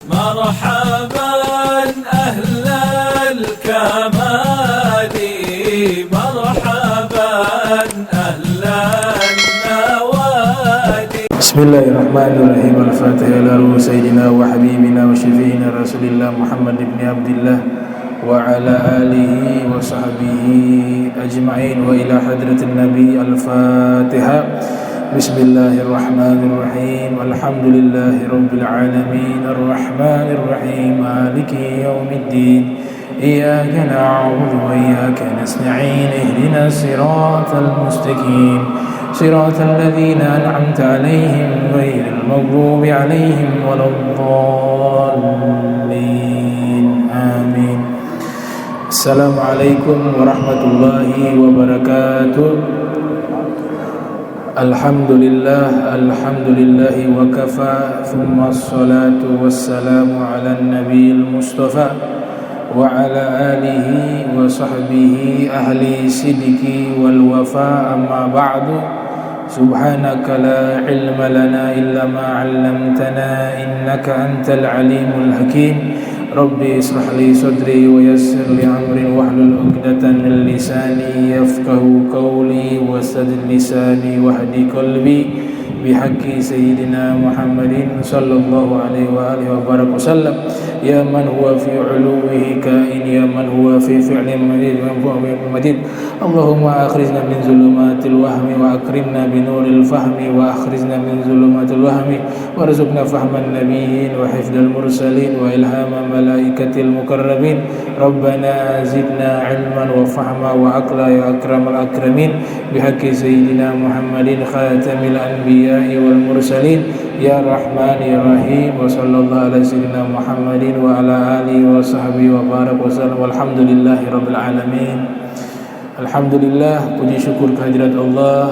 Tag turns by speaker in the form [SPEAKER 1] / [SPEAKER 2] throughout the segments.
[SPEAKER 1] مرحبا أهل الكمال مرحبا أهل النوادي.
[SPEAKER 2] بسم الله الرحمن الرحيم. الفاتحة على روح سيدنا وحبيبنا وشفيعنا رسول الله محمد بن عبد الله وعلى آله وصحبه أجمعين وإلى حضرة النبي. الفاتحة. بسم الله الرحمن الرحيم. الحمد لله رب العالمين الرحمن الرحيم مالك يوم الدين إياك نعبد وإياك نستعين اهدنا الصراط المستقيم صراط الذين أنعمت عليهم غير المغضوب عليهم ولا الضالين آمين. السلام عليكم ورحمة الله وبركاته. Alhamdulillah wa kafa, thumma assalatu wassalamu ala nabiyil mustafa wa ala alihi wa sahbihi ahli sidiki wal wafa, amma ba'du. Subhanaka la ilma lana illa ma 'allamtana innaka antal alimul hakim. Rabbi israh li sadri wa yassir li amri wahlul 'uqdatan min lisani yafqahu qawli wasaddid lisani wahdi qalbi bihaqqi sayyidina Muhammadin sallallahu alaihi wa alihi wa baraka wasallam. Ya man huwa fi 'uluwihi kain, ya man huwa fi fi'lin madid wa madid. Allahumma akhrijna min zulumatil wahmi wa akrimna bi nuril fahmi wa akhrijna min zulumatil wahmi warzuqna fahman nabiyyin wa hifdzal mursalin wa ilhama malaikatil mukarrabin. Rabbana zidna ilman wa fahma wa aqla ya akramal akramin bihaqqi sayyidina Muhammadin khatamil anbiya'i wal mursalin. Ya Rahman ya Rahim wa sallallahu ala sayyidina Muhammadin wa ala alihi wa sahbihi wa barak wa sallam. Walhamdulillahi rabbil alamin. Alhamdulillah, puji syukur kehadirat Allah,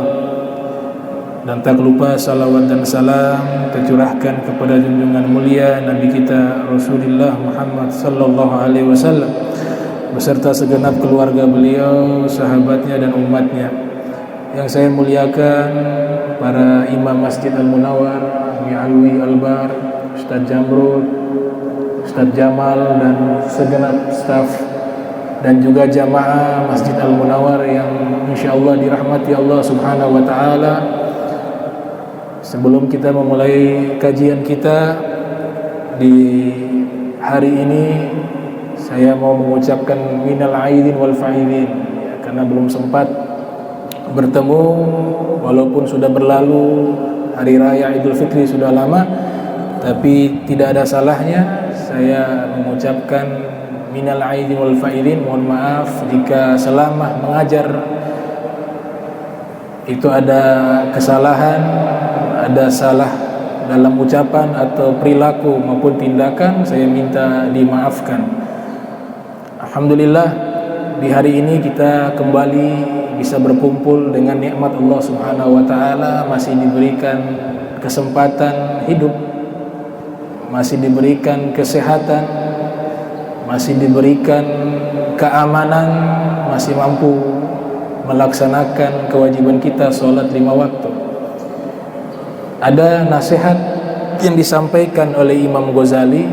[SPEAKER 2] dan tak lupa salawat dan salam tercurahkan kepada junjungan mulia Nabi kita Rasulullah Muhammad sallallahu alaihi wasallam beserta segenap keluarga beliau, sahabatnya dan umatnya. Yang saya muliakan para imam Masjid Al-Munawwar, Alwi Albar, Ustadz Jamrud, Ustadz Jamal, dan segenap staf dan juga jamaah Masjid Al-Munawwar yang insyaallah dirahmati Allah subhanahu wa ta'ala. Sebelum kita memulai kajian kita di hari ini, saya mau mengucapkan minal aidin wal faidin ya, karena belum sempat bertemu walaupun sudah berlalu hari raya Idul Fitri, sudah lama, tapi tidak ada salahnya saya mengucapkan minal aidin wal faidin. Mohon maaf jika selama mengajar itu ada kesalahan, ada salah dalam ucapan atau perilaku maupun tindakan, saya minta dimaafkan. Alhamdulillah, di hari ini kita kembali bisa berkumpul dengan nikmat Allah subhanahu wa ta'ala. Masih diberikan kesempatan hidup, masih diberikan kesehatan, masih diberikan keamanan, masih mampu melaksanakan kewajiban kita sholat 5 waktu. Ada nasihat yang disampaikan oleh Imam Ghazali.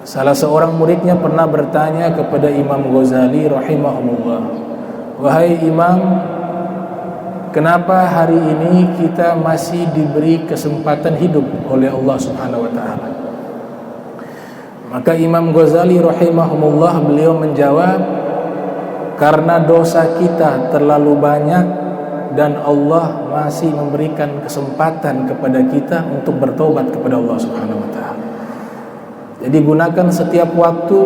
[SPEAKER 2] Salah seorang muridnya pernah bertanya kepada Imam Ghazali rahimahullah, "Wahai Imam, kenapa hari ini kita masih diberi kesempatan hidup oleh Allah subhanahu wa ta'ala?" Maka Imam Ghazali rahimahullah beliau menjawab, karena dosa kita terlalu banyak dan Allah masih memberikan kesempatan kepada kita untuk bertobat kepada Allah subhanahu wa ta'ala. Jadi gunakan setiap waktu,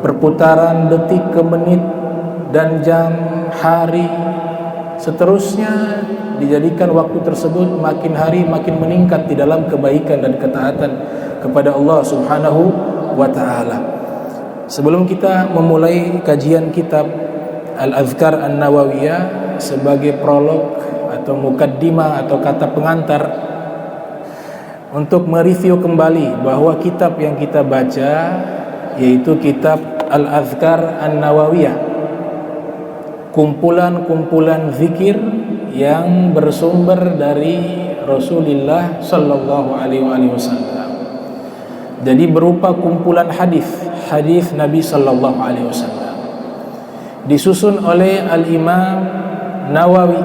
[SPEAKER 2] perputaran detik ke menit dan jam, hari, seterusnya dijadikan waktu tersebut makin hari makin meningkat di dalam kebaikan dan ketaatan kepada Allah subhanahu wa ta'ala. Sebelum kita memulai kajian kitab Al-Adhkar An-Nawawiyah, sebagai prolog atau mukaddimah atau kata pengantar, untuk mereview kembali bahwa kitab yang kita baca yaitu kitab Al-Adhkar An-Nawawiyah, kumpulan-kumpulan zikir yang bersumber dari Rasulullah sallallahu alaihi wasallam. Jadi berupa kumpulan hadis Nabi sallallahu alaihi wasallam, disusun oleh Al-Imam Nawawi,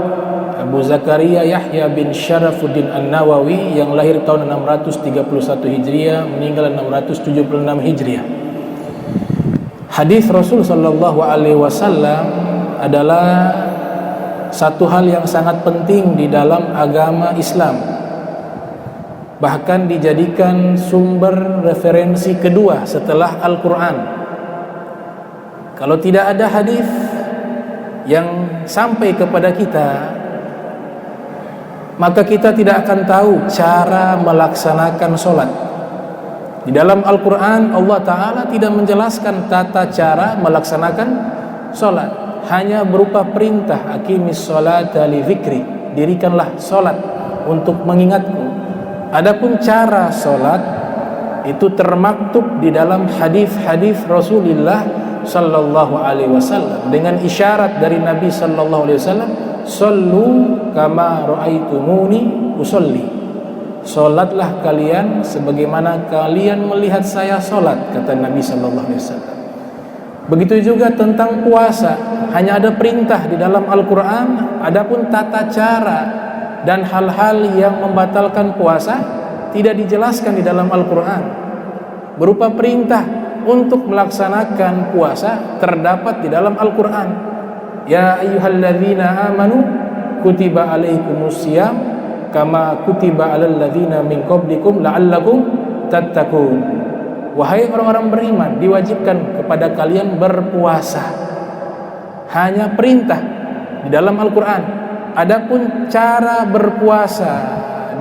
[SPEAKER 2] Abu Zakaria Yahya bin Syarafuddin An-Nawawi, yang lahir tahun 631 Hijriah, meninggal 676 Hijriah. Hadis Rasul sallallahu alaihi wasallam adalah satu hal yang sangat penting di dalam agama Islam. Bahkan dijadikan sumber referensi kedua setelah Al-Quran. Kalau tidak ada hadis yang sampai kepada kita, maka kita tidak akan tahu cara melaksanakan sholat. Di dalam Al-Quran Allah Ta'ala tidak menjelaskan tata cara melaksanakan sholat, hanya berupa perintah, aqimis sholata li dzikri, dirikanlah sholat untuk mengingatku. Adapun cara sholat itu termaktub di dalam hadis-hadis Rasulullah sallallahu alaihi wasallam dengan isyarat dari Nabi sallallahu alaihi wasallam, "Shallu kama raaitumuni usolli." Sholatlah kalian sebagaimana kalian melihat saya sholat, kata Nabi sallallahu alaihi wasallam. Begitu juga tentang puasa, hanya ada perintah di dalam Al-Quran, adapun tata cara dan hal-hal yang membatalkan puasa tidak dijelaskan di dalam Al-Quran. Berupa perintah untuk melaksanakan puasa terdapat di dalam Al-Quran. Ya ayyuhalladzina amanu kutiba alaikumusiyam kama kutiba alal ladzina min qablikum la'allakum tattaqun. Wahai orang-orang beriman, diwajibkan kepada kalian berpuasa. Hanya perintah di dalam Al-Quran. Adapun cara berpuasa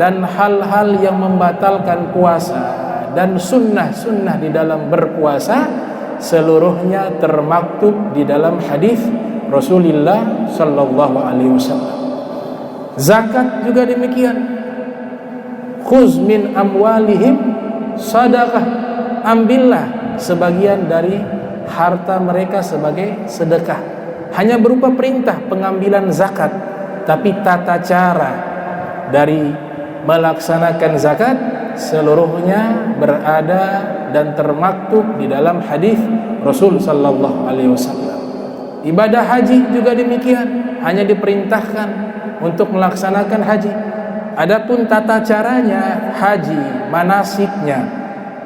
[SPEAKER 2] dan hal-hal yang membatalkan puasa dan sunnah-sunnah di dalam berpuasa, seluruhnya termaktub di dalam hadis Rasulullah sallallahu alaihi wasallam. Zakat juga demikian. Khuz min amwalihim sadaqah, ambillah sebagian dari harta mereka sebagai sedekah. Hanya berupa perintah pengambilan zakat, tapi tata cara dari melaksanakan zakat seluruhnya berada dan termaktub di dalam hadis Rasul sallallahu alaihi wasallam. Ibadah haji juga demikian, hanya diperintahkan untuk melaksanakan haji. Adapun tata caranya haji, manasiknya,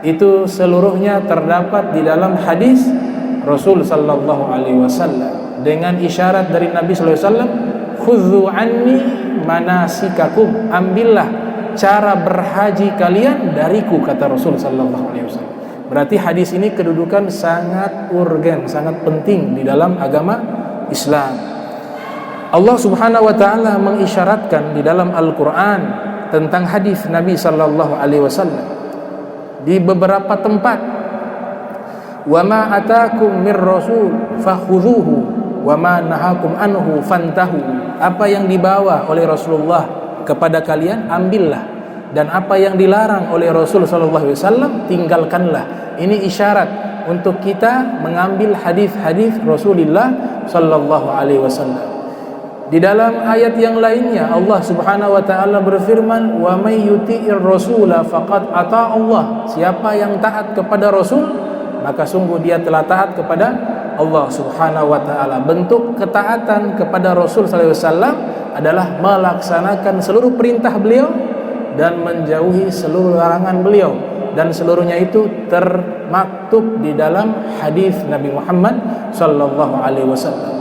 [SPEAKER 2] itu seluruhnya terdapat di dalam hadis Rasul sallallahu alaihi wasallam dengan isyarat dari Nabi sallallahu alaihi wasallam, khudhu anni manasikakum, ambillah cara berhaji kalian dariku, kata Rasul sallallahu alaihi wasallam. Berarti hadis ini kedudukan sangat urgen, sangat penting di dalam agama Islam. Allah Subhanahu wa taala mengisyaratkan di dalam Al-Qur'an tentang hadis Nabi sallallahu alaihi wasallam di beberapa tempat. Wa ma atakum mir rasul fakhudhuhu wa ma nahakum anhu fantahu. Apa yang dibawa oleh Rasulullah kepada kalian ambillah, dan apa yang dilarang oleh Rasul sallallahu alaihi wasallam tinggalkanlah. Ini isyarat untuk kita mengambil hadis-hadis Rasulullah sallallahu alaihi wasallam. Di dalam ayat yang lainnya Allah Subhanahu wa taala berfirman, "Wa may yuti'ir rasula faqad ata Allah." Siapa yang taat kepada Rasul, maka sungguh dia telah taat kepada Allah Subhanahu wa taala. Bentuk ketaatan kepada Rasul sallallahu alaihi wasallam adalah melaksanakan seluruh perintah beliau dan menjauhi seluruh larangan beliau, dan seluruhnya itu termaktub di dalam hadis Nabi Muhammad sallallahu alaihi wasallam.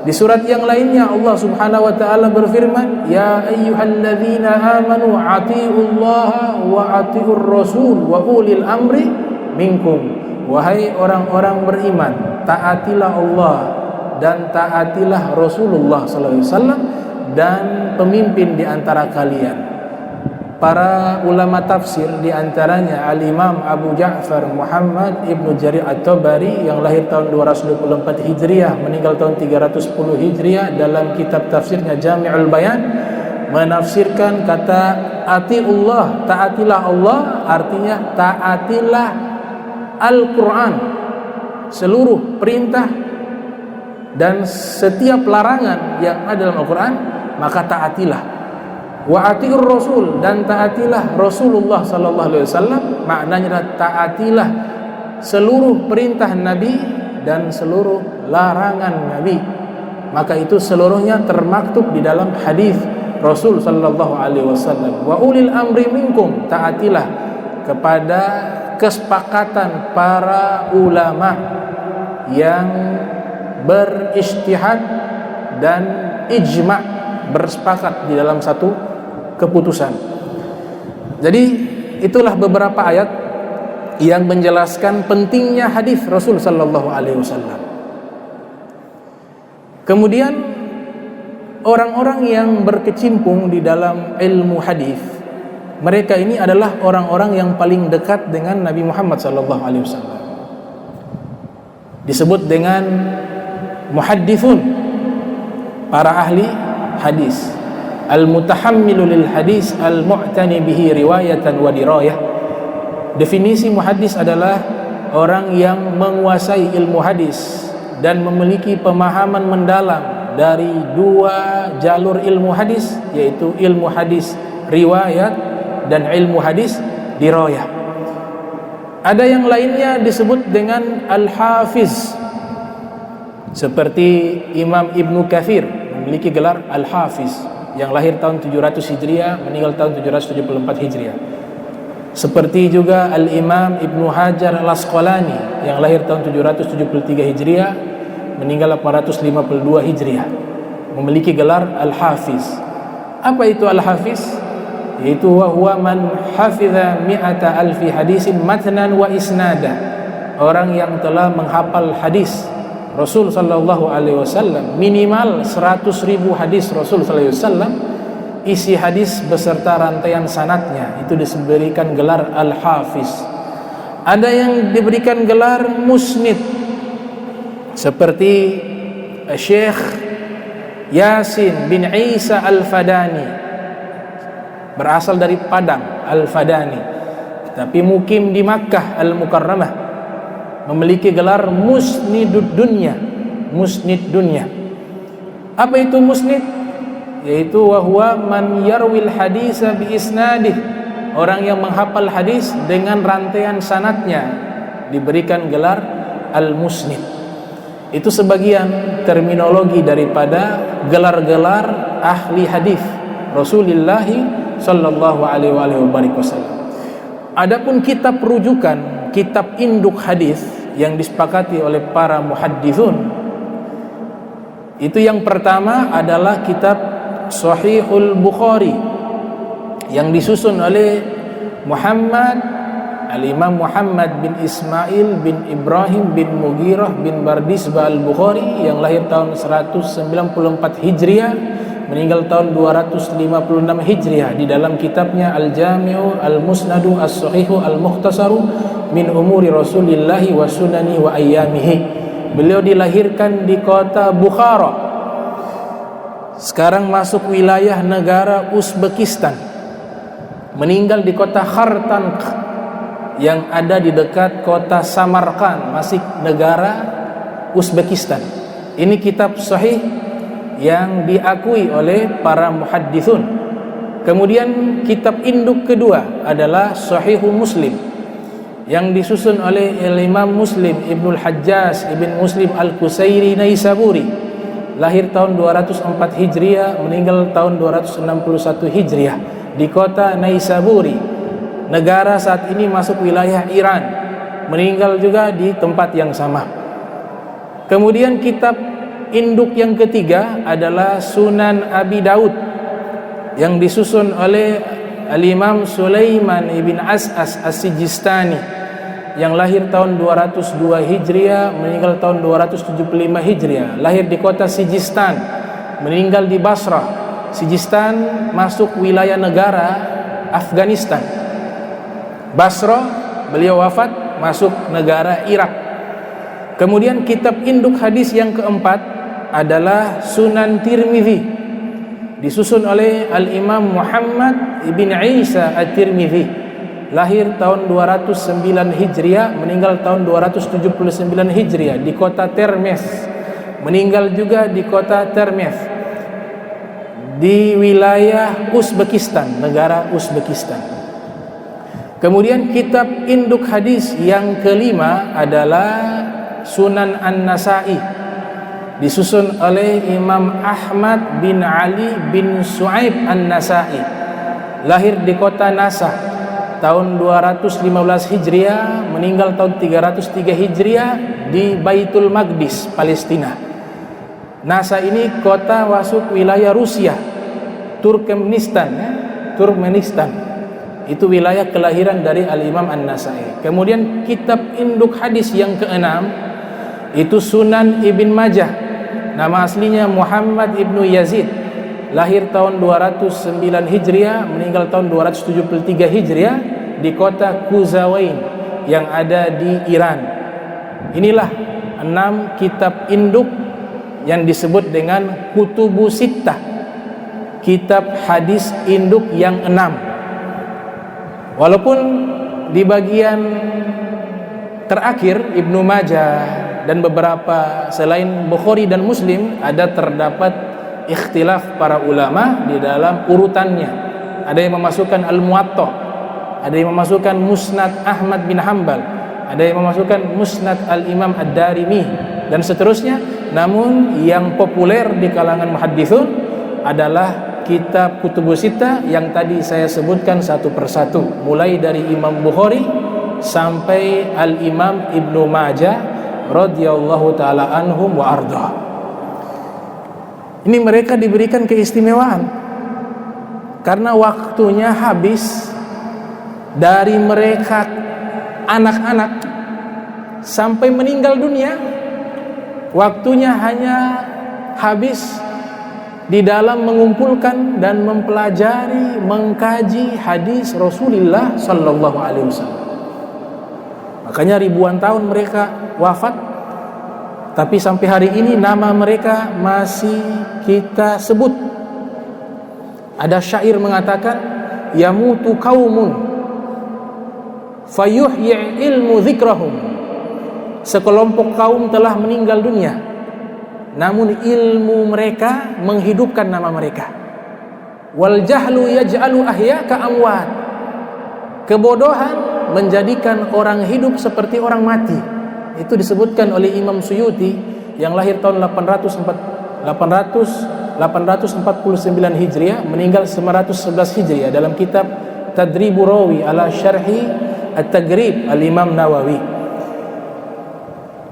[SPEAKER 2] Di surat yang lainnya Allah Subhanahu wa taala berfirman, "Ya ayyuhalladzina amanu atiiullaha wa atiiur rasul wa ulil amri minkum." Wahai orang-orang beriman, taatilah Allah dan taatilah Rasulullah sallallahu alaihi wasallam dan pemimpin di antara kalian. Para ulama tafsir di antaranya Al-Imam Abu Ja'far Muhammad Ibnu Jarir At-Tabari yang lahir tahun 224 Hijriah, meninggal tahun 310 Hijriah, dalam kitab tafsirnya Jami'ul Bayan menafsirkan kata atiullah, taatilah Allah, artinya taatilah Al-Quran, seluruh perintah dan setiap larangan yang ada dalam Al-Quran, maka taatilah. Wa atiur rasul, dan taatilah Rasulullah sallallahu alaihi wasallam, maknanya adalah taatilah seluruh perintah Nabi dan seluruh larangan Nabi. Maka itu seluruhnya termaktub di dalam hadis Rasul sallallahu alaihi wasallam. Wa ulil amri minkum, taatilah kepada kesepakatan para ulama yang berijtihad dan ijma' bersepakat di dalam satu keputusan. Jadi itulah beberapa ayat yang menjelaskan pentingnya hadis Rasul sallallahu alaihi wasallam. Kemudian orang-orang yang berkecimpung di dalam ilmu hadis, mereka ini adalah orang-orang yang paling dekat dengan Nabi Muhammad sallallahu alaihi wasallam. Disebut dengan muhaddithun, para ahli hadis. Al-mutahammilu lil hadis al-mu'tani bihi riwayatan wa dirayah. Definisi muhaddis adalah orang yang menguasai ilmu hadis dan memiliki pemahaman mendalam dari dua jalur ilmu hadis, yaitu ilmu hadis riwayat dan ilmu hadis dirayah. Ada yang lainnya disebut dengan al-hafiz, seperti Imam Ibnu Katsir memiliki gelar al-hafiz, yang lahir tahun 700 Hijriah, meninggal tahun 774 Hijriah. Seperti juga Al-Imam Ibnu Hajar Al-Asqalani yang lahir tahun 773 Hijriah, meninggal 852 Hijriah, memiliki gelar Al-Hafiz. Apa itu Al-Hafiz? Yaitu wa huwa man hafiza mi'ata alfi hadisin matnan wa isnada. Orang yang telah menghafal hadis Rasul sallallahu alaihi wasallam, minimal 100.000 hadis Rasul sallallahu alaihi wasallam, isi hadis beserta rantaian sanadnya, itu diberikan gelar Al-Hafiz. Ada yang diberikan gelar musnid, seperti Syekh Yasin bin Isa Al-Fadani, berasal dari Padang, Al-Fadani, tapi mukim di Makkah Al-Mukarramah, memiliki gelar musnidud dunya, musnid dunya. Apa itu musnid? Yaitu wa huwa man yarwil hadisa bi isnadih, orang yang menghafal hadis dengan rantaian sanadnya, diberikan gelar al-musnid. Itu sebagian terminologi daripada gelar-gelar ahli hadis Rasulullah sallallahu alaihi wasallam. Adapun kitab rujukan, kitab induk hadis yang disepakati oleh para muhaddithun, itu yang pertama adalah kitab Sahihul Bukhari yang disusun oleh Al-Imam Muhammad bin Ismail bin Ibrahim bin Mughirah bin Bardisbah Al-Bukhari yang lahir tahun 194 Hijriah, meninggal tahun 256 Hijriah. Di dalam kitabnya Al-Jami'u Al-Musnadu As-Sahihu Al-Mukhtasaru min umuri Rasulillahi wa sunani wa ayyamihi. Beliau dilahirkan di kota Bukhara, sekarang masuk wilayah negara Uzbekistan, meninggal di kota Khartank yang ada di dekat kota Samarkand, masih negara Uzbekistan. Ini kitab sahih yang diakui oleh para muhaddithun. Kemudian kitab induk kedua adalah Sahihu Muslim yang disusun oleh Imam Muslim Ibnul Hajjaj Ibn Muslim Al-Qusairi Naisaburi, lahir tahun 204 Hijriah, meninggal tahun 261 Hijriah, di kota Naisaburi, negara saat ini masuk wilayah Iran, meninggal juga di tempat yang sama. Kemudian kitab induk yang ketiga adalah Sunan Abi Daud yang disusun oleh Al-Imam Sulaiman Ibn As'as As-Sijistani yang lahir tahun 202 Hijriah, meninggal tahun 275 Hijriah, lahir di kota Sijistan, meninggal di Basrah. Sijistan masuk wilayah negara Afghanistan. Basrah beliau wafat masuk negara Irak. Kemudian kitab induk hadis yang keempat adalah Sunan Tirmidzi, disusun oleh Al-Imam Muhammad Ibn Isa At-Tirmidzi, lahir tahun 209 Hijriah, meninggal tahun 279 Hijriah, di kota Termez, meninggal juga di kota Termez, di wilayah Uzbekistan, negara Uzbekistan. Kemudian kitab induk hadis yang kelima adalah Sunan An-Nasa'i, disusun oleh Imam Ahmad bin Ali bin Su'aib An-Nasa'i, lahir di kota Nasah tahun 215 Hijriah, meninggal tahun 303 Hijriah di Baitul Maqdis, Palestina. Nasah ini kota masuk wilayah Rusia, Turkmenistan, itu wilayah kelahiran dari Al-Imam An-Nasa'i. Kemudian kitab induk hadis yang keenam itu Sunan Ibn Majah, nama aslinya Muhammad Ibnu Yazid, lahir tahun 209 Hijriah, meninggal tahun 273 Hijriah di kota Kuzawain yang ada di Iran. Inilah 6 kitab induk yang disebut dengan Kutubu Sittah, kitab hadis induk yang 6. Walaupun di bagian terakhir Ibnu Majah dan beberapa selain Bukhari dan Muslim ada terdapat ikhtilaf para ulama di dalam urutannya. Ada yang memasukkan Al-Muwatta, ada yang memasukkan Musnad Ahmad bin Hanbal, ada yang memasukkan Musnad Al-Imam Ad-Darimi dan seterusnya. Namun yang populer di kalangan muhadditsun adalah kitab Kutubus Sittah yang tadi saya sebutkan satu persatu, mulai dari Imam Bukhari sampai Al-Imam Ibnu Majah radhiyallahu taala anhum wa arda. Ini mereka diberikan keistimewaan karena waktunya habis, dari mereka anak-anak sampai meninggal dunia, waktunya hanya habis di dalam mengumpulkan dan mempelajari, mengkaji hadis Rasulullah sallallahu alaihi wasallam. Makanya ribuan tahun mereka wafat, tapi sampai hari ini nama mereka masih kita sebut. Ada syair mengatakan, yamutu qaumun fayuhyi ilmu dzikrahum. Sekelompok kaum telah meninggal dunia, namun ilmu mereka menghidupkan nama mereka. Wal jahlu yaj'alu ahyaka amwat. Kebodohan menjadikan orang hidup seperti orang mati. Itu disebutkan oleh Imam Suyuti yang lahir tahun 849 Hijriah, meninggal 911 Hijriah, dalam kitab Tadribu Rawi ala Syarhi At-Taghrib Al-Imam Nawawi.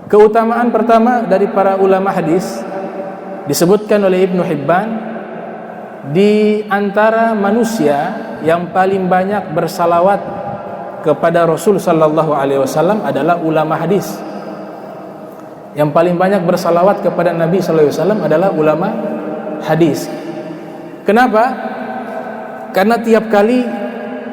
[SPEAKER 2] Keutamaan pertama dari para ulama hadis disebutkan oleh Ibnu Hibban, di antara manusia yang paling banyak bersalawat kepada Rasul sallallahu alaihi wasallam adalah ulama hadis. Yang paling banyak bersalawat kepada Nabi sallallahu alaihi wasallam adalah ulama hadis. Kenapa? Karena tiap kali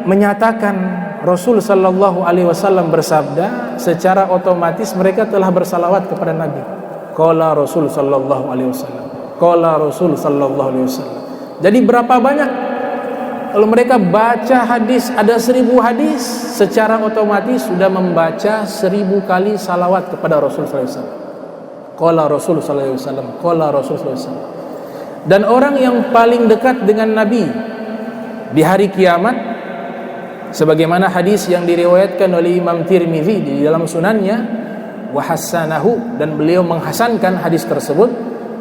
[SPEAKER 2] menyatakan Rasul sallallahu alaihi wasallam bersabda, secara otomatis mereka telah bersalawat kepada Nabi. Qala Rasul sallallahu alaihi wasallam, qala Rasul sallallahu alaihi wasallam. Jadi berapa banyak kalau mereka baca hadis, ada 1000 hadis, secara otomatis sudah membaca 1000 kali salawat kepada Rasul sallallahu alaihi wasallam. Qala Rasul sallallahu alaihi wasallam, qala Rasul sallallahu alaihi wasallam. Dan orang yang paling dekat dengan Nabi di hari kiamat, sebagaimana hadis yang diriwayatkan oleh Imam Tirmizi di dalam sunannya, wa hassanahu, dan beliau menghasankan hadis tersebut.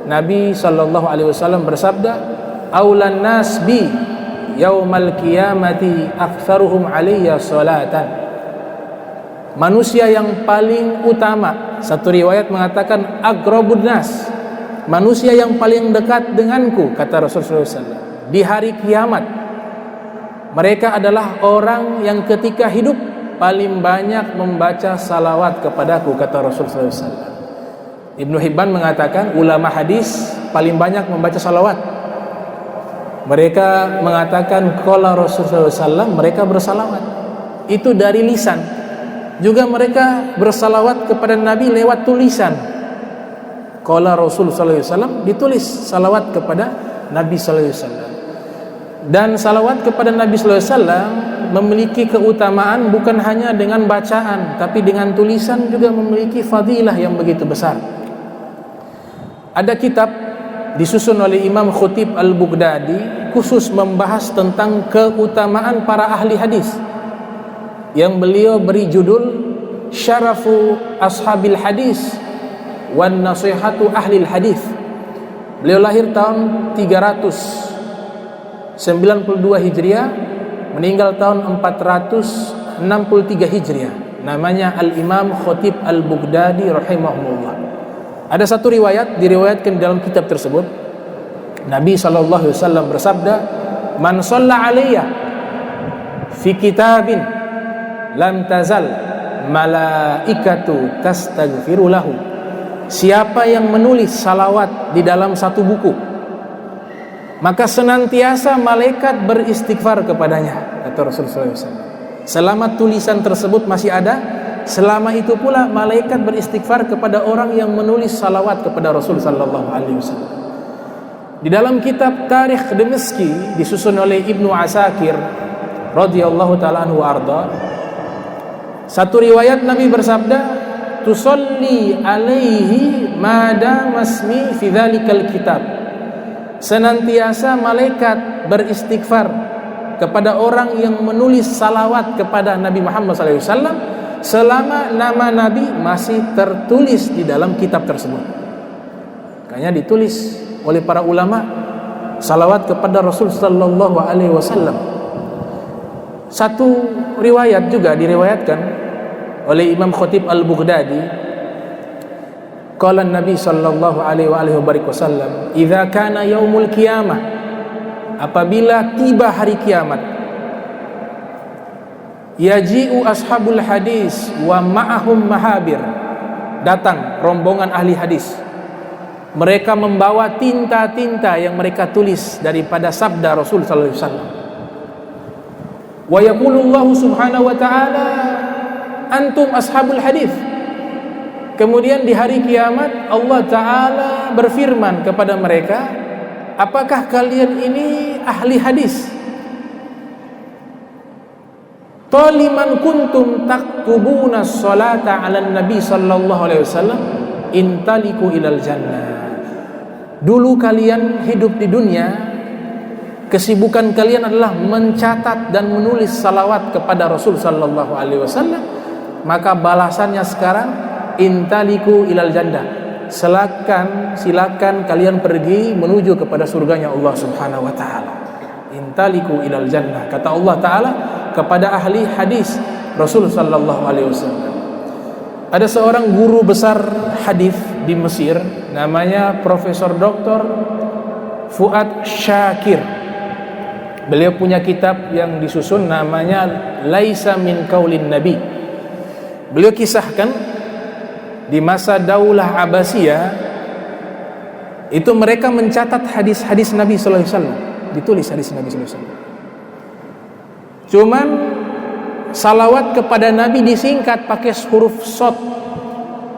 [SPEAKER 2] Nabi sallallahu alaihi wasallam bersabda, aulan nas bi yaumal qiyamati aktsaruhum alayya salatan. Manusia yang paling utama, satu riwayat mengatakan aqrabun nas, manusia yang paling dekat denganku, kata Rasulullah SAW, di hari kiamat, mereka adalah orang yang ketika hidup paling banyak membaca salawat kepadaku, kata Rasulullah SAW. Ibnu Hibban mengatakan ulama hadis paling banyak membaca salawat. Mereka mengatakan qala Rasulullah SAW, mereka bersalawat itu dari lisan. Juga mereka bersalawat kepada Nabi lewat tulisan. Qala Rasul sallallahu alaihi wasallam, ditulis salawat kepada Nabi sallallahu alaihi wasallam. Dan salawat kepada Nabi sallallahu alaihi wasallam memiliki keutamaan bukan hanya dengan bacaan, tapi dengan tulisan juga memiliki fadilah yang begitu besar. Ada kitab disusun oleh Imam Khatib Al-Baghdadi, khusus membahas tentang keutamaan para ahli hadis, yang beliau beri judul Syarafu Ashabil Hadis wan Nasihatu Ahlil Hadis. Beliau lahir tahun 392 Hijriah, meninggal tahun 463 Hijriah. Namanya Al-Imam Khatib Al-Baghdadi rahimahullah. Ada satu riwayat diriwayatkan dalam kitab tersebut, Nabi SAW bersabda, "Man shalla alayya fi kitabin lam tazal malaikatu tastaghfiru lahu." Siapa yang menulis salawat di dalam satu buku, maka senantiasa malaikat beristighfar kepadanya, kata Rasulullah SAW. Selama tulisan tersebut masih ada, selama itu pula malaikat beristighfar kepada orang yang menulis salawat kepada Rasul sallallahu alaihi wasallam. Di dalam kitab Tarikh Dimashqi disusun oleh Ibnu Asakir radhiyallahu taala anhu arda, satu riwayat Nabi bersabda, "Tusalli alaihi madam asmi fi dzalikal kitab." Senantiasa malaikat beristighfar kepada orang yang menulis salawat kepada Nabi Muhammad SAW selama nama Nabi masih tertulis di dalam kitab tersebut. Makanya ditulis oleh para ulama salawat kepada Rasul sallallahu alaihi wasallam. Satu riwayat juga diriwayatkan oleh Imam Khatib Al-Baghdadi, qala Nabi sallallahu alaihi wasallam, "Idza kana yaumul qiyamah," apabila tiba hari kiamat, yaji'u ashabul hadis wa ma'ahum mahabir, datang rombongan ahli hadis, mereka membawa tinta-tinta yang mereka tulis daripada sabda Rasul sallallahu alaihi wasallam. Wa yaqulullahu subhanahu wa ta'ala, "Antum ashabul hadis." Kemudian di hari kiamat Allah Ta'ala berfirman kepada mereka, "Apakah kalian ini ahli hadis? Taliman kuntum taktubuna sholata ala nabi sallallahu alaihi wasallam intaliku ilal jannah." Dulu kalian hidup di dunia, kesibukan kalian adalah mencatat dan menulis salawat kepada Rasul sallallahu alaihi wasallam, maka balasannya sekarang intaliku ilal jannah. Silakan kalian pergi menuju kepada surganya Allah Subhanahu wa taala. Intaliku ilal jannah, kata Allah Taala kepada ahli hadis Rasul sallallahu alaihi wasallam. Ada seorang guru besar hadis di Mesir, namanya Profesor Dr. Fuad Syakir. Beliau punya kitab yang disusun namanya Laisa min Qaulin Nabi. Beliau kisahkan di masa Daulah Abbasiyah itu mereka mencatat hadis-hadis Nabi sallallahu alaihi wasallam, ditulis hadis Nabi sallallahu alaihi wasallam. Cuman salawat kepada Nabi disingkat pakai huruf shad.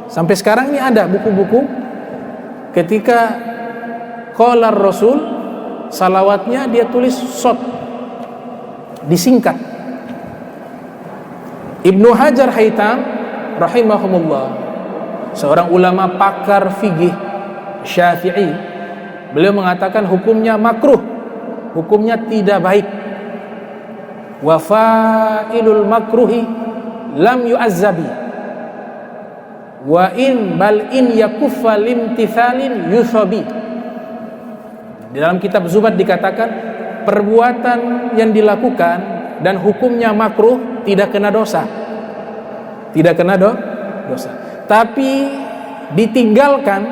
[SPEAKER 2] Sampai sekarang ini ada buku-buku ketika qala Rasul, salawatnya dia tulis shad, disingkat. Ibnu Hajar Haytham rahimahumullah, seorang ulama pakar fikih Syafi'i, beliau mengatakan hukumnya makruh, hukumnya tidak baik. Wa fa'ilul makruhi lam yu'azzabi wa in bal in yakuffa limtithalin yusabi. Di dalam kitab Zubat dikatakan perbuatan yang dilakukan dan hukumnya makruh tidak kena dosa, tidak kena dosa. Tapi ditinggalkan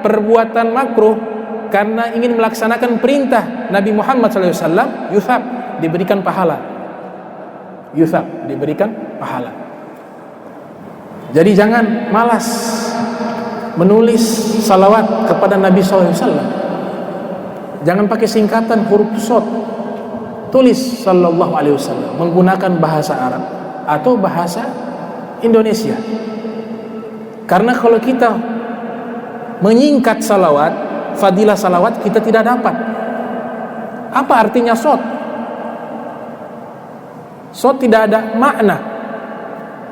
[SPEAKER 2] perbuatan makruh karena ingin melaksanakan perintah Nabi Muhammad SAW, yusab, diberikan pahala. Yusab, diberikan pahala. Jadi jangan malas menulis salawat kepada Nabi SAW. Jangan pakai singkatan huruf shad, tulis sallallahu alaihi wasallam menggunakan bahasa Arab atau bahasa Indonesia. Karena kalau kita menyingkat salawat, fadilah salawat kita tidak dapat. Apa artinya shad? Shad tidak ada makna.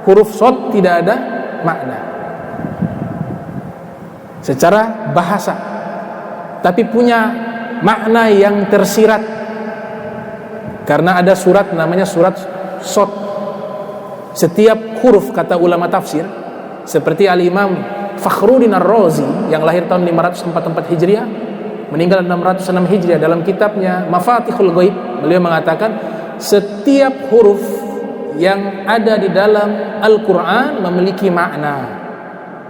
[SPEAKER 2] Huruf shad tidak ada makna secara bahasa. tapi punya makna yang tersirat. Karena ada surat namanya surat Shad. Setiap huruf, kata ulama tafsir, seperti Al-Imam Fakhruddin Ar-Razi yang lahir tahun 544 Hijriah, meninggal 606 Hijriah, dalam kitabnya Mafatihul Ghaib beliau mengatakan setiap huruf yang ada di dalam Al-Quran memiliki makna.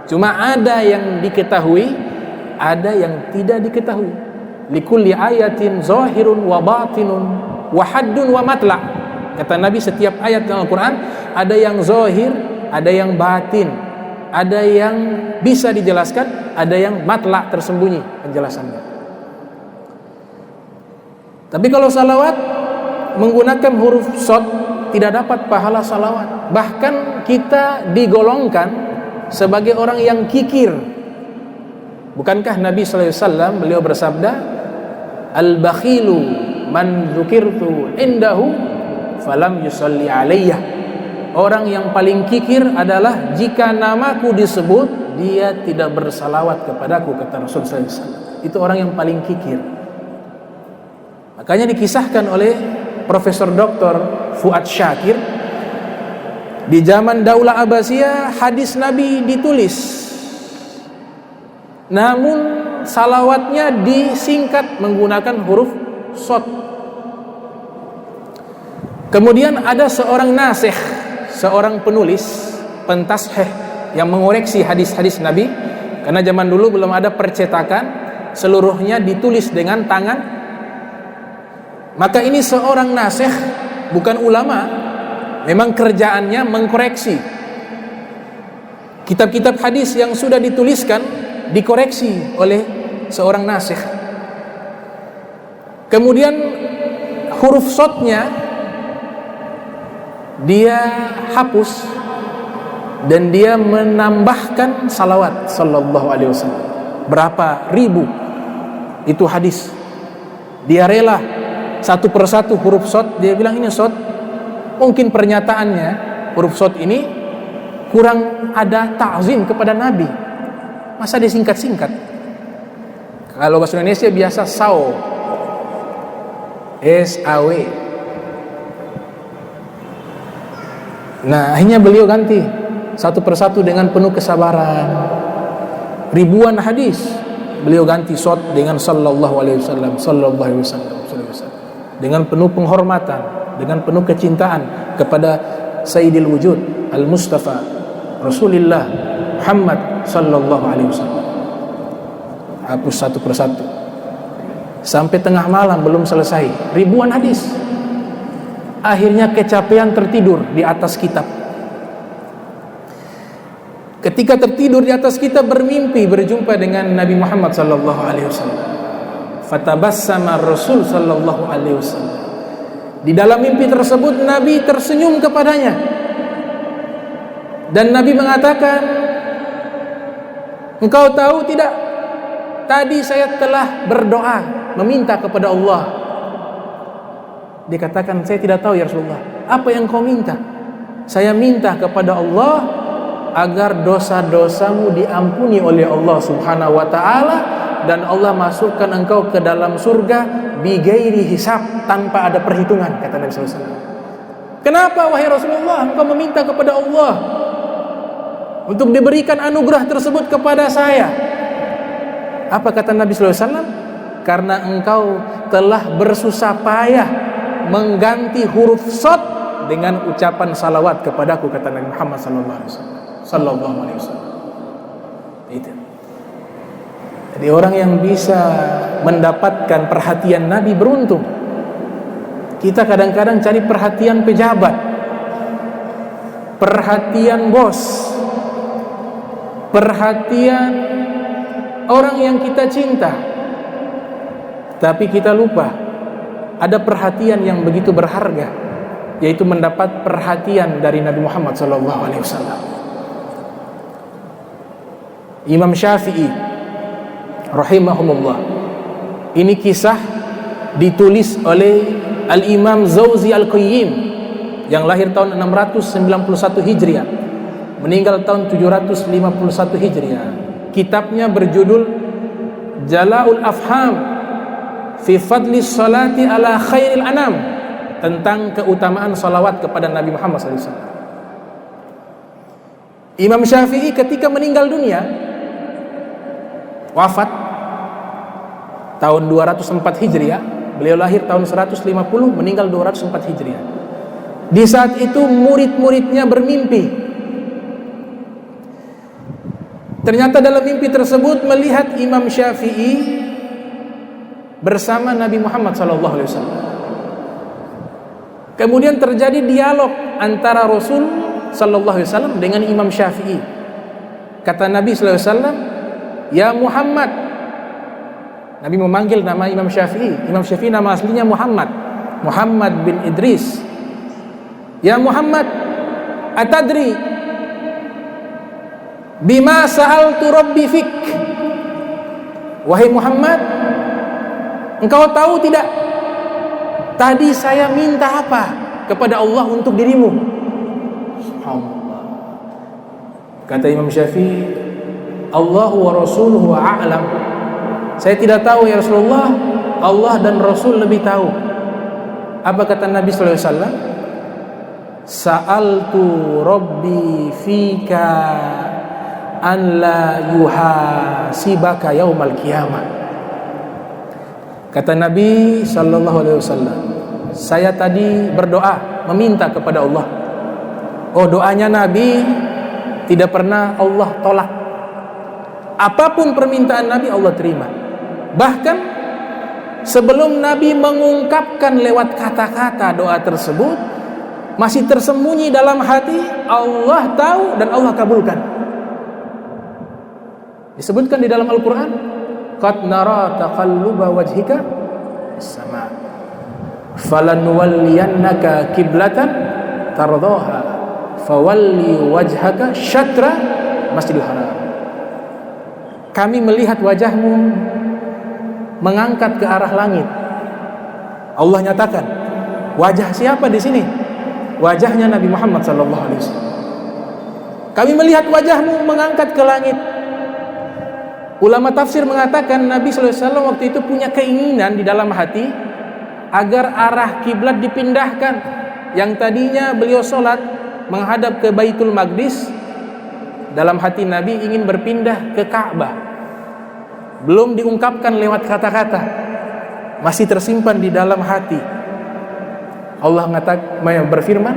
[SPEAKER 2] Cuma ada yang diketahui, ada yang tidak diketahui. Likulli ayatin zahirun wa batinun wa haddun wa matla'. Kata Nabi, setiap ayat dalam Al-Quran ada yang zahir, ada yang batin, ada yang bisa dijelaskan, ada yang matla', tersembunyi penjelasannya. Tapi kalau salawat menggunakan huruf Shad tidak dapat pahala salawat. Bahkan kita digolongkan sebagai orang yang kikir. Bukankah Nabi sallallahu alaihi wasallam beliau bersabda, "Al-bakhilu man dzukirtu indahu falam yusalli alayya." Orang yang paling kikir adalah jika namaku disebut dia tidak bersalawat kepadaku, kata Rasul sallallahu alaihi wasallam. Itu orang yang paling kikir. Makanya dikisahkan oleh Profesor Dr. Fuad Syakir, di zaman Daulah Abbasiyah hadis Nabi ditulis, namun salawatnya disingkat menggunakan huruf Shad. Kemudian ada seorang nasikh, seorang penulis, pentashih yang mengoreksi hadis-hadis Nabi, karena zaman dulu belum ada percetakan, seluruhnya ditulis dengan tangan. Maka ini seorang nasikh, bukan ulama, memang kerjaannya mengkoreksi kitab-kitab hadis yang sudah dituliskan, dikoreksi oleh seorang nasikh. Kemudian huruf Shadnya dia hapus dan dia menambahkan salawat sallallahu alaihi wasallam. Berapa ribu itu hadis. Dia rela satu persatu huruf Shad, dia bilang ini Shad. Mungkin pernyataannya huruf Shad ini kurang ada ta'zim kepada Nabi, masa disingkat-singkat. Kalau bahasa Indonesia biasa SAW, SAW. Nah, akhirnya beliau ganti satu persatu dengan penuh kesabaran. Ribuan hadis beliau ganti Shad dengan sallallahu alaihi wasallam, sallallahu alaihi wasallam, dengan penuh penghormatan, dengan penuh kecintaan kepada Sayyidil Wujud Al-Mustafa Rasulullah Muhammad sallallahu alaihi wasallam. Hapus satu persatu. Sampai tengah malam belum selesai, ribuan hadis. Akhirnya kecapean tertidur di atas kitab. Ketika tertidur di atas kitab, bermimpi berjumpa dengan Nabi Muhammad sallallahu alaihi wasallam. Fatabassama Rasul sallallahu alaihi wasallam. Di dalam mimpi tersebut Nabi tersenyum kepadanya. Dan Nabi mengatakan, "Engkau tahu tidak? Tadi saya telah berdoa meminta kepada Allah." Dikatakan, "Saya tidak tahu ya Rasulullah. Apa yang kau minta?" "Saya minta kepada Allah agar dosa-dosamu diampuni oleh Allah Subhanahu wa taala dan Allah masukkan engkau ke dalam surga bighairi hisab, tanpa ada perhitungan," kata Nabi sallallahu alaihi wasallam. "Kenapa wahai Rasulullah engkau meminta kepada Allah untuk diberikan anugerah tersebut kepada saya?" Apa kata Nabi sallallahu alaihi wasallam? "Karena engkau telah bersusah payah mengganti huruf Shad dengan ucapan salawat kepadaku," kata Nabi Muhammad sallallahu alaihi wasallam. Sallallahu alaihi wasallam. Itu. Jadi orang yang bisa mendapatkan perhatian Nabi beruntung. Kita kadang-kadang cari perhatian pejabat, perhatian bos, perhatian orang yang kita cinta, tapi kita lupa ada perhatian yang begitu berharga, yaitu mendapat perhatian dari Nabi Muhammad SAW. Imam Syafi'i rahimahumullah, ini kisah ditulis oleh Al-Imam Zawzi Al-Qayyim yang lahir tahun 691 Hijriah, meninggal tahun 751 Hijriah. Kitabnya berjudul Jala'ul Afham fi fadli salati ala khairil anam, tentang keutamaan salawat kepada Nabi Muhammad SAW. Imam Syafi'i ketika meninggal dunia, wafat tahun 204 Hijriah, beliau lahir tahun 150, meninggal 204 Hijriah. Di saat itu murid-muridnya bermimpi. Ternyata dalam mimpi tersebut melihat Imam Syafi'i bersama Nabi Muhammad SAW. Kemudian terjadi dialog antara Rasul SAW dengan Imam Syafi'i. Kata Nabi SAW, "Ya Muhammad." Nabi memanggil nama Imam Syafi'i. Imam Syafi'i nama aslinya Muhammad bin Idris. "Ya Muhammad, atadri bima sa'altu rabbi fik?" Wahai Muhammad, engkau tahu tidak tadi saya minta apa kepada Allah untuk dirimu? Subhanallah. Kata Imam Syafi'i, "Allahu wa rasuluhu a'lam." Saya tidak tahu ya Rasulullah, Allah dan Rasul lebih tahu. Apa kata Nabi sallallahu alaihi wasallam? "Sa'altu rabbi fika an la yuhasibaka yaumal qiyamah." Kata Nabi sallallahu alaihi wasallam, saya tadi berdoa meminta kepada Allah. Oh, doanya Nabi tidak pernah Allah tolak. Apapun permintaan Nabi Allah terima. Bahkan sebelum Nabi mengungkapkan lewat kata-kata doa tersebut, masih tersembunyi dalam hati, Allah tahu dan Allah kabulkan. Disebutkan di dalam Al-Quran, "Qad nara taqalluba wajhika as-sama' falanuwalliyannaka kiblatan tardaha fawalli wajhaka syatra Masjidil Haram." Kami melihat wajahmu mengangkat ke arah langit. Allah nyatakan, wajah siapa di sini? Wajahnya Nabi Muhammad SAW. Kami melihat wajahmu mengangkat ke langit. Ulama tafsir mengatakan Nabi SAW waktu itu punya keinginan di dalam hati agar arah kiblat dipindahkan. Yang tadinya beliau sholat menghadap ke Baitul Maqdis, dalam hati Nabi ingin berpindah ke Ka'bah. Belum diungkapkan lewat kata-kata, masih tersimpan di dalam hati. Allah berfirman,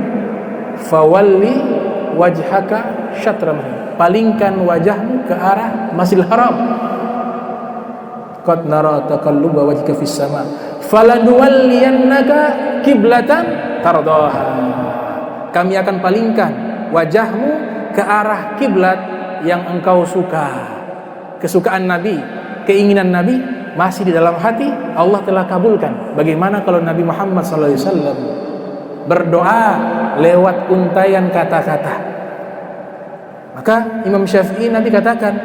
[SPEAKER 2] "Fawalli wajhaka syatra Masjid." Palingkan wajahmu ke arah Masjidil Haram. "Qad nara taqalluba wajhika fis sama' falanuwalliyannaka kiblatan tardaha." Kami akan palingkan wajahmu ke arah kiblat yang engkau suka. Kesukaan Nabi, keinginan Nabi masih di dalam hati, Allah telah kabulkan. Bagaimana kalau Nabi Muhammad SAW berdoa lewat untayan kata-kata? Maka Imam Syafi'i nanti katakan,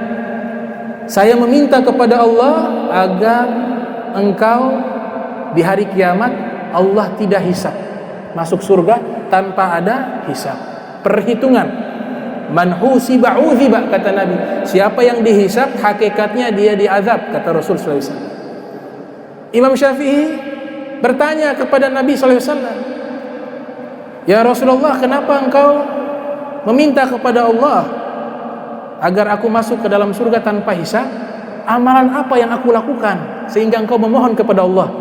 [SPEAKER 2] saya meminta kepada Allah agar engkau di hari kiamat Allah tidak hisab, masuk surga tanpa ada hisab, perhitungan. Man husiba uziba, kata Nabi. Siapa yang dihisab, hakikatnya dia diazab, kata Rasul sallallahu alaihi wasallam. Imam Syafi'i bertanya kepada Nabi sallallahu alaihi wasallam, "Ya Rasulullah, kenapa engkau meminta kepada Allah agar aku masuk ke dalam surga tanpa hisab? Amalan apa yang aku lakukan sehingga engkau memohon kepada Allah?"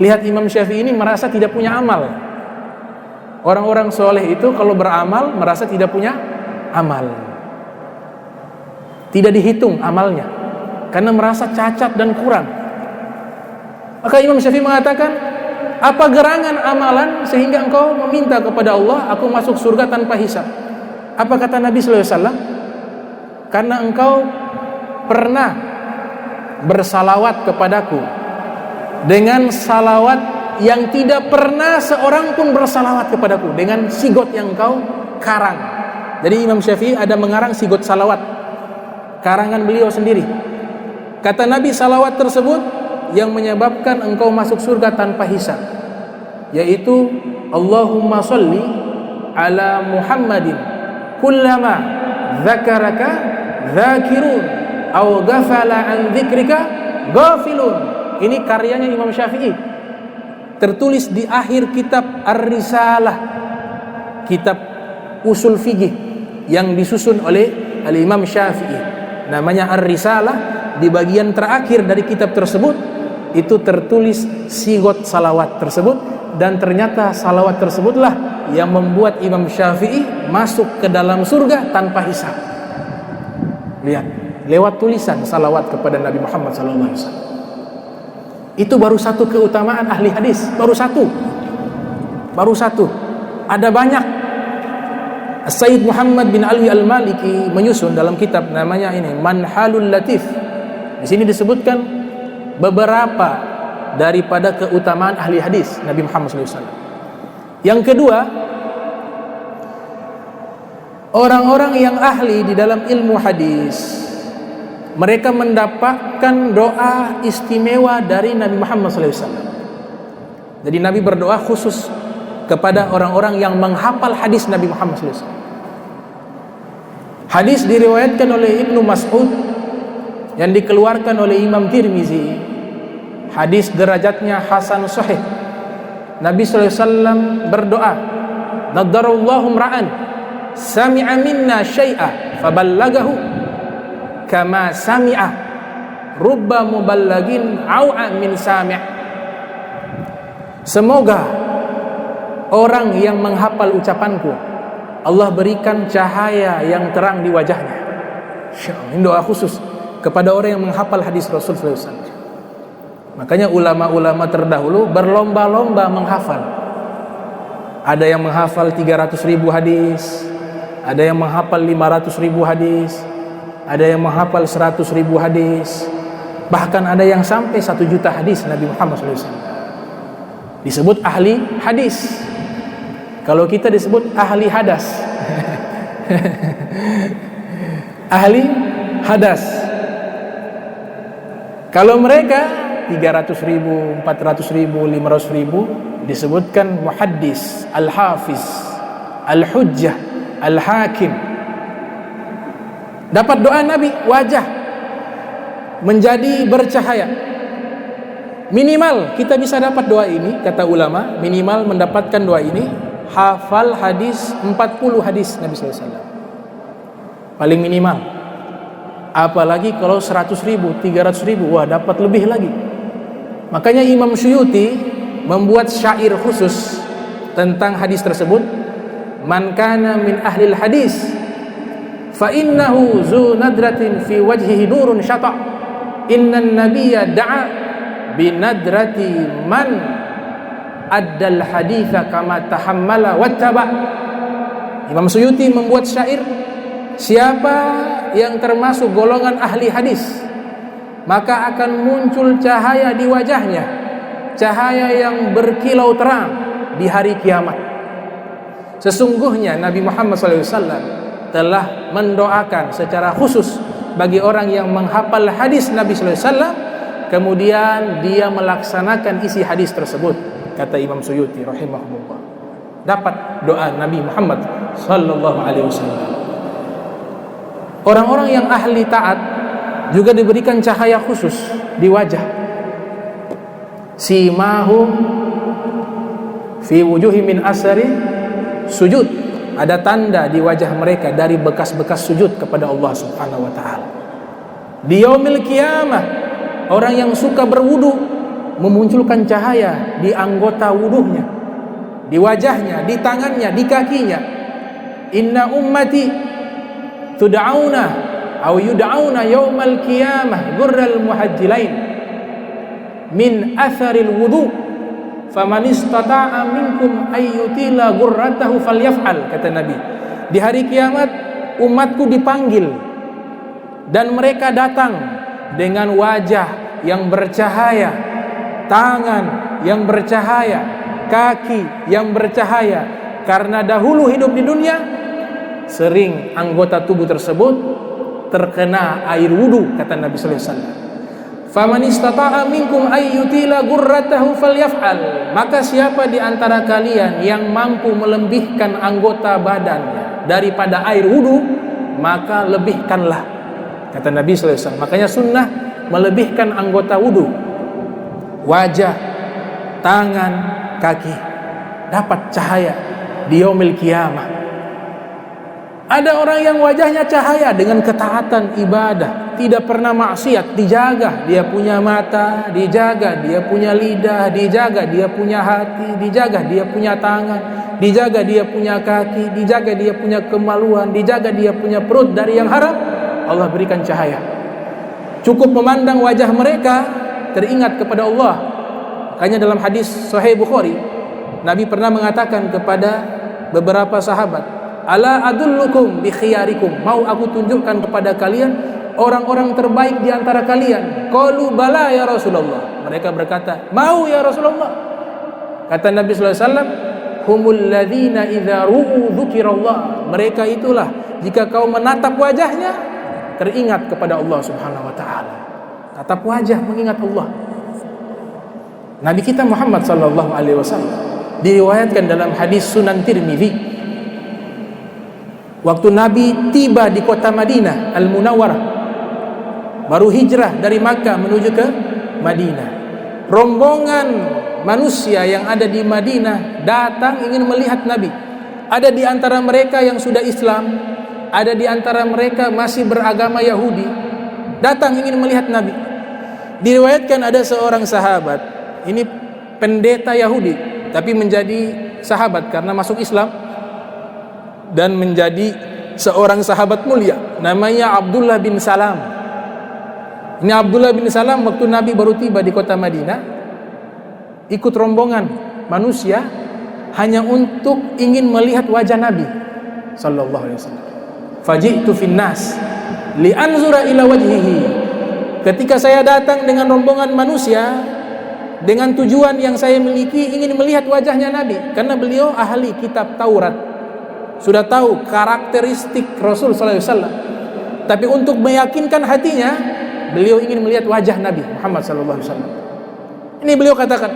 [SPEAKER 2] Lihat, Imam Syafi'i ini merasa tidak punya amal. Orang-orang soleh itu kalau beramal merasa tidak punya amal, tidak dihitung amalnya karena merasa cacat dan kurang. Maka Imam Syafi'i mengatakan, apa gerangan amalan sehingga engkau meminta kepada Allah aku masuk surga tanpa hisab? Apa kata Nabi sallallahu alaihi wasallam? Karena engkau pernah bersalawat kepadaku dengan salawat yang tidak pernah seorang pun bersalawat kepadaku, dengan sigot yang engkau karang. Jadi Imam Syafi'i ada mengarang sigot salawat, karangan beliau sendiri. Kata Nabi, salawat tersebut yang menyebabkan engkau masuk surga tanpa hisab, yaitu Allahumma sholli ala Muhammadin kullama dzakaraka dzakirun aw ghafala an dzikrika ghafilun. Ini karyanya Imam Syafi'i, tertulis di akhir kitab Ar-Risalah, kitab usul fikih yang disusun oleh Al-Imam Syafi'i, namanya Ar-Risalah. Di bagian terakhir dari kitab tersebut itu tertulis sigot salawat tersebut, dan ternyata salawat tersebutlah yang membuat Imam Syafi'i masuk ke dalam surga tanpa hisab. Lihat, lewat tulisan salawat kepada Nabi Muhammad SAW. Itu baru satu keutamaan ahli hadis, baru satu. Ada banyak. Sayyid Muhammad bin Alwi Al-Maliki menyusun dalam kitab namanya ini Manhalul Latif. Di sini disebutkan beberapa daripada keutamaan ahli hadis Nabi Muhammad SAW. Yang kedua, orang-orang yang ahli di dalam ilmu hadis, mereka mendapatkan doa istimewa dari Nabi Muhammad SAW. Jadi Nabi berdoa khusus kepada orang-orang yang menghafal hadis Nabi Muhammad SAW. Hadis diriwayatkan oleh Ibnu Mas'ud yang dikeluarkan oleh Imam Tirmizi. Hadis derajatnya hasan sahih. Nabi SAW berdoa, "Naddarallahu ra'an sami'a minna syai'a faballagahu kama sami'a rubba muballagin au'a min sami'." Semoga orang yang menghafal ucapanku, Allah berikan cahaya yang terang di wajahnya. Ini doa khusus kepada orang yang menghafal hadis Rasulullah SAW. Makanya ulama-ulama terdahulu berlomba-lomba menghafal. Ada yang menghafal 300.000 hadis, ada yang menghafal 500.000 hadis, ada yang menghafal 100.000 hadis, bahkan ada yang sampai 1 juta hadis Nabi Muhammad SAW. Disebut ahli hadis. Kalau kita disebut ahli hadas. Ahli hadas. Kalau mereka 300.000, 400.000, 500.000 disebutkan muhaddis, al-hafiz, al-hujjah, al-hakim. Dapat doa Nabi, wajah menjadi bercahaya. Minimal kita bisa dapat doa ini, kata ulama, minimal mendapatkan doa ini hafal hadis 40 hadis Nabi SAW. Paling minimal. Apalagi kalau 100.000, 300.000, wah dapat lebih lagi. Makanya Imam Suyuti membuat syair khusus tentang hadis tersebut. Man kana min ahlil hadis fa innahu zu nadratin fi wajhihi nurun syata'. Innan nabiyya da'a bi nadrati man addal haditha kama tahammala wattaba. Imam Suyuti membuat syair, siapa yang termasuk golongan ahli hadis, maka akan muncul cahaya di wajahnya, cahaya yang berkilau terang di hari kiamat. Sesungguhnya Nabi Muhammad SAW telah mendoakan secara khusus bagi orang yang menghafal hadis Nabi SAW, kemudian dia melaksanakan isi hadis tersebut. Kata Imam Suyuti rahimahullah, dapat doa Nabi Muhammad SAW. Orang-orang yang ahli taat juga diberikan cahaya khusus di wajah. Simahum fi wujuhi min asari sujud. Ada tanda di wajah mereka dari bekas-bekas sujud kepada Allah Subhanahu wa taala. Di yaumil qiyamah, orang yang suka berwudu memunculkan cahaya di anggota wuduhnya, di wajahnya, di tangannya, di kakinya. Inna ummati tud'auna aw yud'auna yaumal qiyamah gurral muhajjilain min atharil wudu faman istata'a minkum ayyutila gurratahu falyaf'al. Kata Nabi, di hari kiamat umatku dipanggil dan mereka datang dengan wajah yang bercahaya, tangan yang bercahaya, kaki yang bercahaya, karena dahulu hidup di dunia sering anggota tubuh tersebut terkena air wudu. Kata Nabi sallallahu alaihi wasallam, faman istata'a minkum ayyutila gurratahu falyaf'al. Maka siapa di antara kalian yang mampu melebihkan anggota badannya daripada air wudu, maka lebihkanlah. Kata Nabi sallallahu alaihi wasallam. Makanya sunnah melebihkan anggota wudu, wajah, tangan, kaki dapat cahaya di yaumil qiyamah. Ada orang yang wajahnya cahaya dengan ketaatan ibadah, tidak pernah maksiat, dijaga dia punya mata, dijaga dia punya lidah, dijaga dia punya hati, dijaga dia punya tangan, dijaga dia punya kaki, dijaga dia punya kemaluan, dijaga dia punya perut dari yang haram. Allah berikan cahaya. Cukup memandang wajah mereka teringat kepada Allah. Makanya dalam hadis Sahih Bukhari, Nabi pernah mengatakan kepada beberapa sahabat, ala adullukum bi khiyarikum, mau aku tunjukkan kepada kalian orang-orang terbaik di antara kalian? Qalu bala ya Rasulullah. Mereka berkata, mau ya Rasulullah. Kata Nabi sallallahu alaihi wasallam, humul ladzina idza ru'u dzikirallah. Mereka itulah jika kau menatap wajahnya teringat kepada Allah Subhanahu wa taala. Tatap wajah mengingat Allah. Nabi kita Muhammad sallallahu alaihi wasallam diriwayatkan dalam hadis Sunan Tirmizi, waktu Nabi tiba di kota Madinah Al-Munawwarah, baru hijrah dari Makkah menuju ke Madinah, rombongan manusia yang ada di Madinah datang ingin melihat Nabi. Ada di antara mereka yang sudah Islam, ada di antara mereka masih beragama Yahudi, datang ingin melihat Nabi. Diriwayatkan ada seorang sahabat, ini pendeta Yahudi tapi menjadi sahabat karena masuk Islam dan menjadi seorang sahabat mulia, namanya Abdullah bin Salam. Ini Abdullah bin Salam waktu Nabi baru tiba di kota Madinah, ikut rombongan manusia hanya untuk ingin melihat wajah Nabi sallallahu alaihi wasallam. Faji'tu finnas li anzura ila wajhihi. Ketika saya datang dengan rombongan manusia dengan tujuan yang saya miliki, ingin melihat wajahnya Nabi, karena beliau ahli kitab Taurat, sudah tahu karakteristik Rasul sallallahu alaihi wasallam. Tapi untuk meyakinkan hatinya, beliau ingin melihat wajah Nabi Muhammad sallallahu alaihi wasallam. Ini beliau katakan,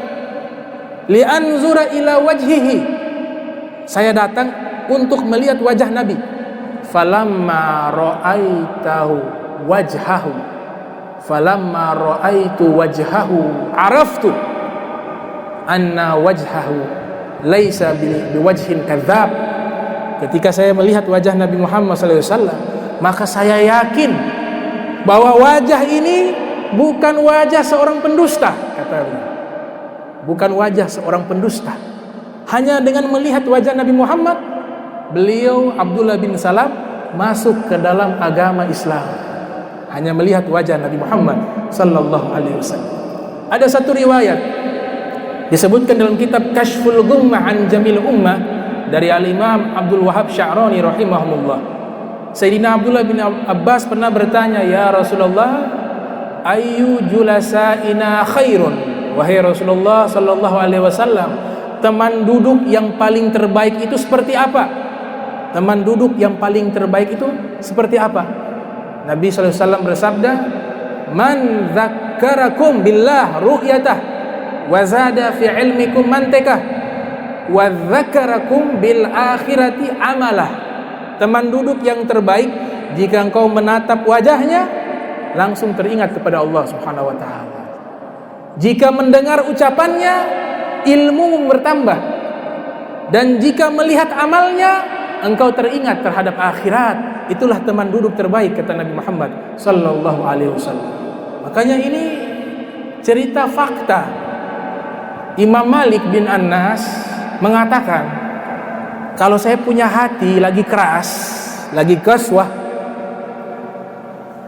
[SPEAKER 2] li anzura ila wajhihi. Saya datang untuk melihat wajah Nabi. Falamma ra'aitahu wajhahu, falamma ra'aitu wajhahu araftu anna wajhahu laisa biwajhin kadzab. Ketika saya melihat wajah Nabi Muhammad SAW, maka saya yakin bahwa wajah ini bukan wajah seorang pendusta, kata beliau. Bukan wajah seorang pendusta. Hanya dengan melihat wajah Nabi Muhammad, beliau Abdullah bin Salam masuk ke dalam agama Islam. Hanya melihat wajah Nabi Muhammad sallallahu alaihi wasallam. Ada satu riwayat disebutkan dalam kitab Kashful Ghummah an Jamil Ummah dari Al-Imam Abdul Wahab Sya'rani rahimahumullah. Sayyidina Abdullah bin Abbas pernah bertanya, ya Rasulullah, ayyu julasaina khairun? Wahai Rasulullah sallallahu alaihi wasallam, teman duduk yang paling terbaik itu seperti apa? Teman duduk yang paling terbaik itu seperti apa? Nabi sallallahu alaihi wasallam bersabda, man dzakkarakum billah ru'yatah wa zada fi ilmikum mantikah wa dzakarakum bil akhirati amalah. Teman duduk yang terbaik jika engkau menatap wajahnya langsung teringat kepada Allah Subhanahu wa taala. Jika mendengar ucapannya ilmu bertambah, dan jika melihat amalnya engkau teringat terhadap akhirat. Itulah teman duduk terbaik, kata Nabi Muhammad sallallahu alaihi wasallam. Makanya ini cerita fakta. Imam Malik bin Anas mengatakan, kalau saya punya hati lagi keras, lagi qaswah,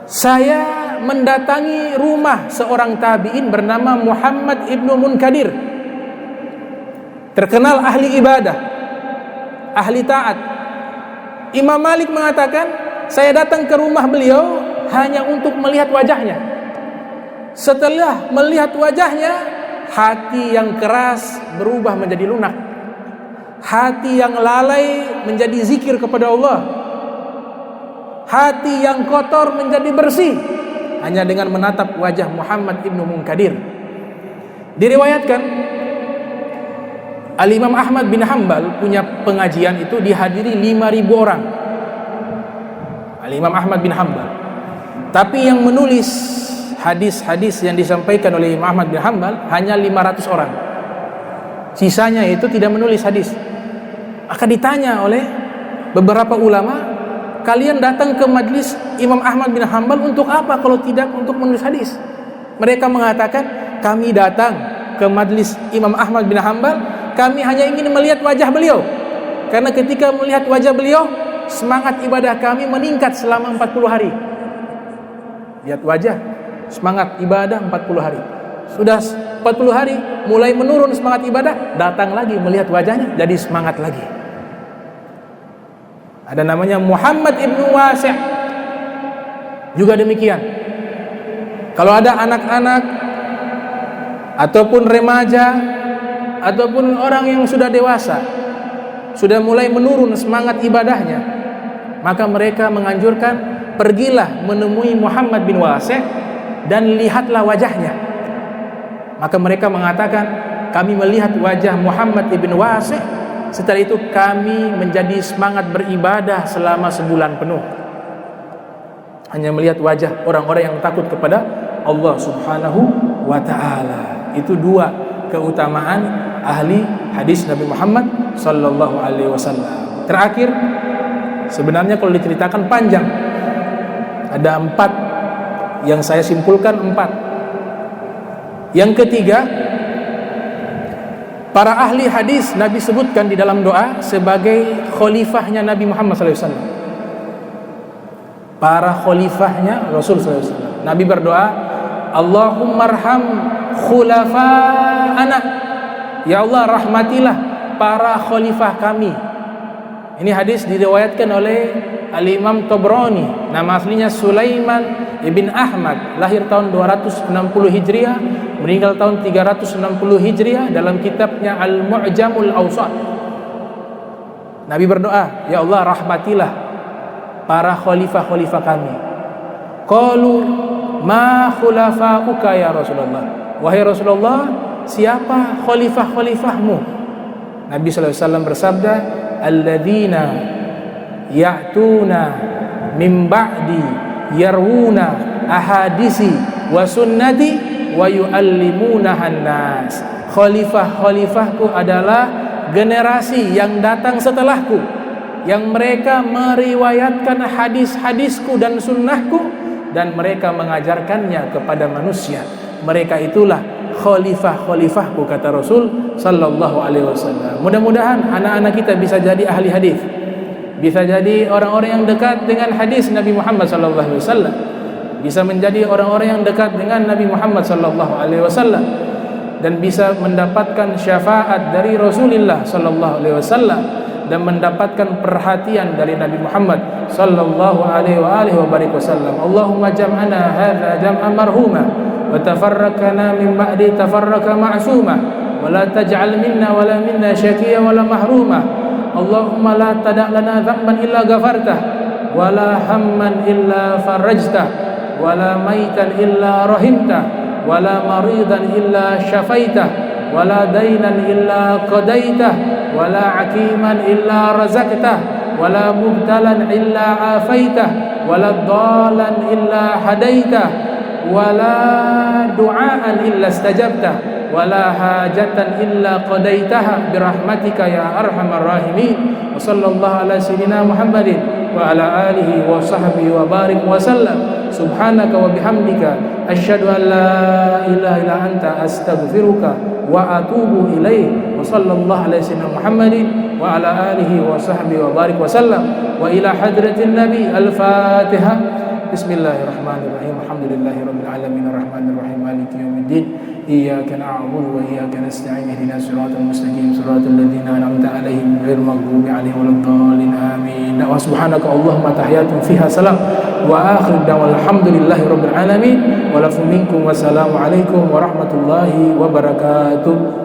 [SPEAKER 2] saya mendatangi rumah seorang tabi'in bernama Muhammad ibnu Munkadir, terkenal ahli ibadah, ahli taat. Imam Malik mengatakan, saya datang ke rumah beliau hanya untuk melihat wajahnya. Setelah melihat wajahnya, hati yang keras berubah menjadi lunak, hati yang lalai menjadi zikir kepada Allah, hati yang kotor menjadi bersih hanya dengan menatap wajah Muhammad ibnu Munkadir. Diriwayatkan Al-Imam Ahmad bin Hanbal punya pengajian itu dihadiri 5.000 orang. Al-Imam Ahmad bin Hanbal. Tapi yang menulis hadis-hadis yang disampaikan oleh Imam Ahmad bin Hanbal hanya 500 orang. Sisanya itu tidak menulis hadis. Maka ditanya oleh beberapa ulama, kalian datang ke majlis Imam Ahmad bin Hanbal untuk apa kalau tidak untuk menulis hadis? Mereka mengatakan, kami datang ke majlis Imam Ahmad bin Hanbal, kami hanya ingin melihat wajah beliau. Karena ketika melihat wajah beliau, semangat ibadah kami meningkat selama 40 hari. Lihat wajah, semangat ibadah 40 hari. Sudah 40 hari mulai menurun semangat ibadah, datang lagi melihat wajahnya, jadi semangat lagi. Ada namanya Muhammad ibnu Wasi', juga demikian. Kalau ada anak-anak ataupun remaja ataupun orang yang sudah dewasa, sudah mulai menurun semangat ibadahnya, maka mereka menganjurkan, pergilah menemui Muhammad bin Wasi' dan lihatlah wajahnya. Maka mereka mengatakan, kami melihat wajah Muhammad bin Wasi', setelah itu kami menjadi semangat beribadah selama sebulan penuh. Hanya melihat wajah orang-orang yang takut kepada Allah Subhanahu wa ta'ala. Itu dua keutamaan ahli hadis Nabi Muhammad sallallahu alaihi wasallam. Terakhir, sebenarnya kalau diceritakan panjang, ada 4 yang saya simpulkan 4. Yang ketiga, para ahli hadis Nabi sebutkan di dalam doa sebagai khalifahnya Nabi Muhammad SAW. Para khalifahnya Rasul SAW. Nabi berdoa, Allahumma arham khulafa'ana. Ya Allah, rahmatilah para khalifah kami. Ini hadis diriwayatkan oleh Al-Imam Tabrani. Nama aslinya Sulaiman ibn Ahmad, lahir tahun 260 Hijriah, meninggal tahun 360 Hijriah, dalam kitabnya Al-Mu'jamul Awsat. Nabi berdoa, ya Allah, rahmatilah para khalifah-khalifah kami. Qalu ma khulafa'uka ya Rasulullah. Wahai Rasulullah, siapa khalifah-khalifahmu? Nabi SAW bersabda, alladzina ya'tuna min ba'di yarwuna ahadisi wa sunnati wa yu'allimunahan nas. Khalifah-khalifahku adalah generasi yang datang setelahku, yang mereka meriwayatkan hadis-hadisku dan sunnahku, dan mereka mengajarkannya kepada manusia. Mereka itulah khalifah-khalifahku, kata Rasul sallallahu alaihi wasallam. Mudah-mudahan anak-anak kita bisa jadi ahli hadis, bisa jadi orang-orang yang dekat dengan hadis Nabi Muhammad sallallahu alaihi wasallam, bisa menjadi orang-orang yang dekat dengan Nabi Muhammad sallallahu alaihi wasallam, dan bisa mendapatkan syafaat dari Rasulullah sallallahu alaihi wasallam, dan mendapatkan perhatian dari Nabi Muhammad sallallahu alaihi wasallam. Allahumma jam'ana hadza jam'an marhuma wa tafarraqna min ba'di tafarraqa ma'suma wa la taj'al minna wa la minna syaqiya wa la mahruma. Allahumma la tada' lana dhanban illa ghafartah wa la hamman illa farajtah wa la maitan illa rahimtah wa la maridan illa syafaitah wa la dainan illa qadaitah wa la hakiman illa razaqtah wa la mubtalan illa afaitah wa la dhalan illa hadaitah wa la du'aan illa istajabtah wa la hajatan illa qadaitaha birahmatika ya arhamar rahimin. Wa sallallahu ala sayyidina Muhammadin wa ala alihi wa sahbihi wa barik wa sallam. Subhanaka wa bihamdika asyhadu an la ilaha illa anta astaghfiruka wa atubu ilaih. Wa sallallahu ala sayyidina Muhammadin wa ala alihi wa sahbihi wa barik wa sallam. Wa ila hadratin nabi. Al-Fatihah. Bismillahirrahmanirrahim. Alhamdulillahirabbil alamin arrahmanir rahim maliki yaumiddin. Iyyaka na'budu wa iyyaka nasta'in. Ihdinas siratal mustaqim siratal ladzina an'amta 'alaihim ghairil maghdubi 'alaihim waladdallin. Amin. Wa subhanaka Allahumma tahiyyatun fiha salam wa akhir da'wana alhamdulillahirabbil alamin wa lakum minkum wassalamu alaikum warahmatullahi wabarakatuh.